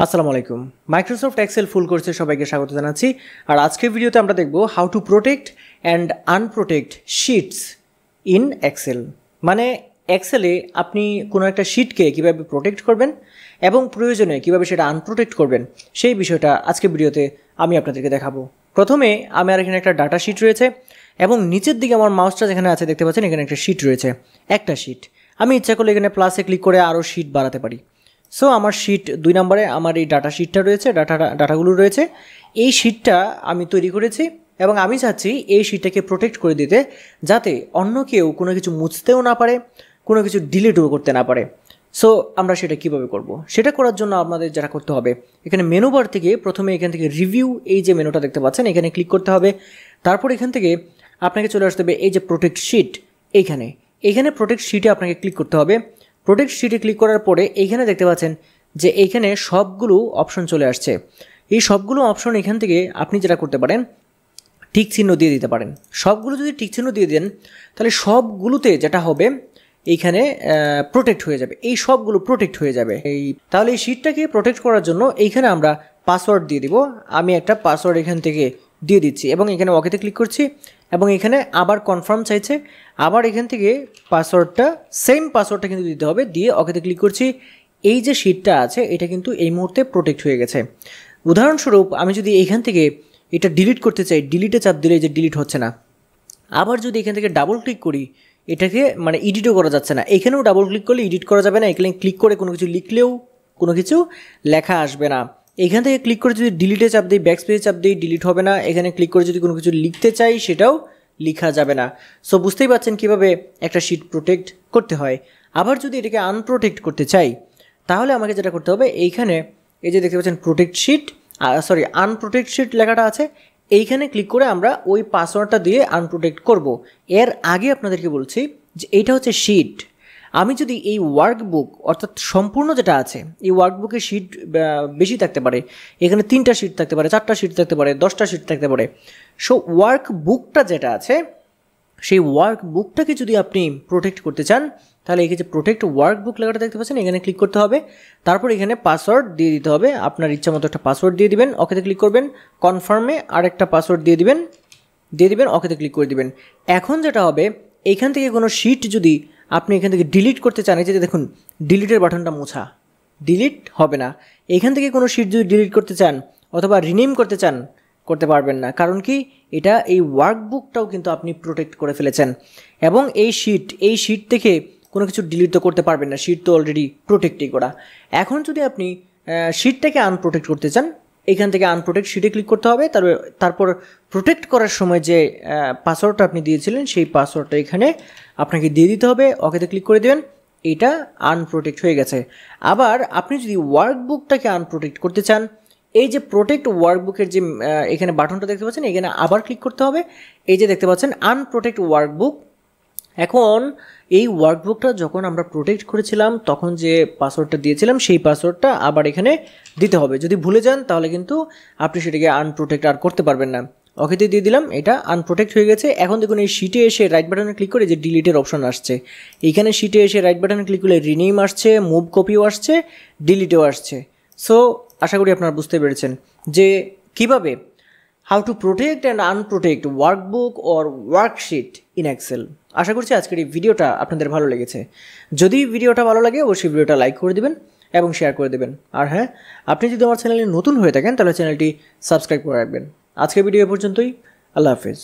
আসসালামু আলাইকুম। Microsoft Excel ফুল কোর্সে সবাইকে স্বাগত জানাচ্ছি। আর আজকের ভিডিওতে আমরা দেখব how to protect and unprotect sheets in Excel. মানে এক্সেলে আপনি কোনো একটা শিটকে কীভাবে প্রোটেক্ট করবেন এবং প্রয়োজনে কীভাবে সেটা আনপ্রোটেক্ট করবেন সেই বিষয়টা আজকের ভিডিওতে আমি আপনাদেরকে দেখাবো। প্রথমে আমার এখানে একটা ডাটা শিট রয়েছে এবং নিচের দিকে আমার মাউসটা যেখানে আছে দেখতে পাচ্ছেন এখানে একটা শিট রয়েছে, একটা শিট। আমি ইচ্ছা করলে এখানে প্লাসে ক্লিক করে আরও শিট বাড়াতে পারি। সো আমার শিট 2 নম্বরে আমার এই ডাটা শিটটা রয়েছে, ডাটাগুলো রয়েছে। এই শিটটা আমি তৈরি করেছি এবং আমি চাচ্ছি এই শিটটাকে প্রোটেক্ট করে দিতে, যাতে অন্য কেউ কোনো কিছু মুছতেও না পারে, কোনো কিছু ডিলিটও করতে না পারে। সো আমরা সেটা কীভাবে করব? সেটা করার জন্য আমাদের যেটা করতে হবে, এখানে মেনু বার থেকে প্রথমে এখান থেকে রিভিউ, এই যে মেনুটা দেখতে পাচ্ছেন এখানে ক্লিক করতে হবে। তারপর এখান থেকে আপনাকে চলে আসতে হবে এই যে প্রোটেক্ট শিট, এইখানে প্রোটেক্ট শিটে আপনাকে ক্লিক করতে হবে। প্রোটেক্ট শিটে ক্লিক করার পরে এইখানে দেখতে পাচ্ছেন যে এইখানে সবগুলো অপশন চলে আসছে। এই সবগুলো অপশন এখান থেকে আপনি যেটা করতে পারেন, টিক চিহ্ন দিয়ে দিতে পারেন। সবগুলো যদি টিক চিহ্ন দিয়ে দেন তাহলে সবগুলোতে যেটা হবে এইখানে প্রোটেক্ট হয়ে যাবে, এই সবগুলো প্রোটেক্ট হয়ে যাবে। তাহলে এই শিটটাকে প্রোটেক্ট করার জন্য এইখানে আমরা পাসওয়ার্ড দিয়ে দিব। আমি একটা পাসওয়ার্ড এখান থেকে দিয়ে দিচ্ছি এবং এখানে ওকেতে ক্লিক করছি এবং এখানে আবার কনফার্ম চাইছে। আবার এখান থেকে পাসওয়ার্ডটা, সেম পাসওয়ার্ডটা কিন্তু দিতে হবে, দিয়ে ওকেতে ক্লিক করছি। এই যে শিটটা আছে এটা কিন্তু এই মুহূর্তে প্রোটেক্ট হয়ে গেছে। উদাহরণস্বরূপ আমি যদি এখান থেকে এটা ডিলিট করতে চাই, ডিলিটে চাপ দিলে যে ডিলিট হচ্ছে না। আবার যদি এখান থেকে ডাবল ক্লিক করি, এটাকে মানে এডিটও করা যাচ্ছে না। এখানেও ডাবল ক্লিক করলে এডিট করা যাবে না। এখানে ক্লিক করে কোনো কিছু লিখলেও কোনো কিছু লেখা আসবে না। এখান থেকে ক্লিক করে যদি ডিলিটে চাপ দিই, ব্যাকস্পেসে চাপ দিই, ডিলিট হবে না। এখানে ক্লিক করে যদি কোনো কিছু লিখতে চাই সেটাও লেখা যাবে না। সো বুঝতেই পারছেন কীভাবে একটা শিট প্রোটেক্ট করতে হয়। আবার যদি এটাকে আনপ্রোটেক্ট করতে চাই তাহলে আমাকে যেটা করতে হবে, এইখানে এই যে দেখতে পাচ্ছেন প্রোটেক্ট শিট, আনপ্রোটেক্ট শিট লেখাটা আছে, এইখানে ক্লিক করে আমরা ওই পাসওয়ার্ডটা দিয়ে আনপ্রোটেক্ট করব। এর আগে আপনাদেরকে বলছি যে এইটা হচ্ছে শিট। আমি যদি এই ওয়ার্কবুক অর্থাৎ সম্পূর্ণ যেটা আছে, এই ওয়ার্কবুকে শিট বেশি থাকতে পারে, এখানে 3টা শিট থাকতে পারে, 4টা শিট থাকতে পারে, 10টা শিট থাকতে পারে। সো ওয়ার্কবুকটা যেটা আছে সেই ওয়ার্কবুকটাকে যদি আপনি প্রোটেক্ট করতে চান তাহলে এই যে প্রোটেক্ট ওয়ার্কবুক লেখাটা দেখতে পাচ্ছেন এখানে ক্লিক করতে হবে। তারপর এখানে পাসওয়ার্ড দিয়ে দিতে হবে, আপনার ইচ্ছা মতো একটা পাসওয়ার্ড দিয়ে দিবেন, ওকেতে ক্লিক করবেন, কনফার্মে আরেকটা পাসওয়ার্ড দিয়ে দিবেন, ওকেতে ক্লিক করে দিবেন। এখন যেটা হবে, এইখান থেকে কোনো শিট যদি আপনি এখান থেকে ডিলিট করতে চান, এই যে দেখুন ডিলিটের বাটনটা মোছা, ডিলিট হবে না। এখান থেকে কোনো শিট যদি ডিলিট করতে চান অথবা রিনেম করতে চান, করতে পারবেন না। কারণ কি, এটা এই ওয়ার্কবুকটাও কিন্তু আপনি প্রোটেক্ট করে ফেলেছেন এবং এই শিট থেকে কোনো কিছু ডিলিট তো করতে পারবেন না, শিট তো অলরেডি প্রোটেক্টই করা। এখন যদি আপনি শিটটাকে আনপ্রোটেক্ট করতে চান, এখান থেকে আনপ্রোটেক্ট শিটে ক্লিক করতে হবে। তারপর প্রোটেক্ট করার সময় যে পাসওয়ার্ডটা আপনি দিয়েছিলেন সেই পাসওয়ার্ডটা এখানে আপনাকে দিয়ে দিতে হবে, ওকেতে ক্লিক করে দেবেন। এটা আনপ্রোটেক্ট হয়ে গেছে। আবার আপনি যদি ওয়ার্কবুকটাকে আনপ্রোটেক্ট করতে চান, এই যে প্রোটেক্ট ওয়ার্কবুকের যে এখানে বাটনটা দেখতে পাচ্ছেন এখানে আবার ক্লিক করতে হবে। এই যে দেখতে পাচ্ছেন আনপ্রোটেক্ট ওয়ার্কবুক। এখন এই ওয়ার্কবুকটা যখন আমরা প্রোটেক্ট করেছিলাম তখন যে পাসওয়ার্ডটা দিয়েছিলাম সেই পাসওয়ার্ডটা আবার এখানে দিতে হবে। যদি ভুলে যান তাহলে কিন্তু আপনি সেটাকে আনপ্রোটেক্ট আর করতে পারবেন না। ওকেতে দিয়ে দিলাম, এটা আনপ্রোটেক্ট হয়ে গেছে। এখন দেখুন এই শিটে এসে রাইট বাটনে ক্লিক করে যে ডিলিটের অপশন আসছে, এইখানে শিটে এসে রাইট বাটনে ক্লিক করলে রিনেম আসছে, মুভ কপিও আসছে, ডিলিটও আসছে। সো আশা করি আপনারা বুঝতে পেরেছেন যে কীভাবে how to protect and unprotect workbook or worksheet in Excel. আশা করছি আজকের এই ভিডিওটা আপনাদের ভালো লেগেছে। যদি ভিডিওটা ভালো লাগে অবশ্যই ভিডিওটা লাইক করে দেবেন এবং শেয়ার করে দেবেন। আর হ্যাঁ, আপনি যদি আমার চ্যানেলে নতুন হয়ে থাকেন তাহলে চ্যানেলটি সাবস্ক্রাইব করে রাখবেন। আজকের ভিডিও এ পর্যন্তই। আল্লাহ হাফেজ।